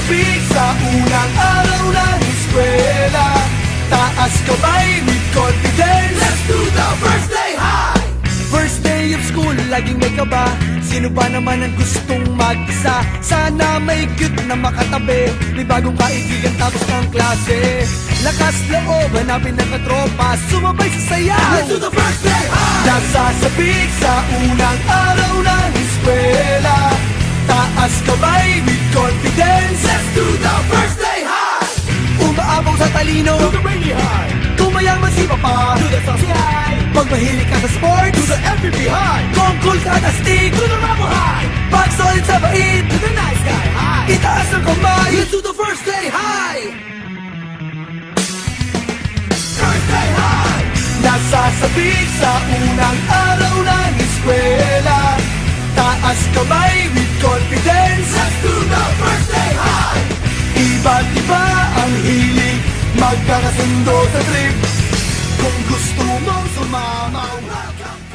Nasasabik sa unang araw ng eskwela, taas kamay with confidence. Let's do the first day high! First day of school, laging may kaba. Sino ba naman ang gustong mag-isa? Sana may cute na makatabi, may bagong kaibigan tapos ng klase. Lakas loob, hanapin ng katropa, sumabay sa sayaw. Let's do the first day high! Nasasabik sa unang araw ng eskwela, taas kamay with confidence. Let's do the first day high! Umaapaw sa talino, do the rainy high. Kung mayaman si papa, do the saucy high. Pag mahilig ka sa sports, do the MVP high. Kung cool ka na stick, do the ramo high. Pag solid sa bait, do the nice guy high. Itaas ang kamay, let's do the first day high! First day high! Nasasabik sa unang araw ng eskwela, taas kamay with confidence. Let's do the first day high! Iba't iba ang hilig, magkakasundo sa trip. Kung gusto mong sumama, welcome!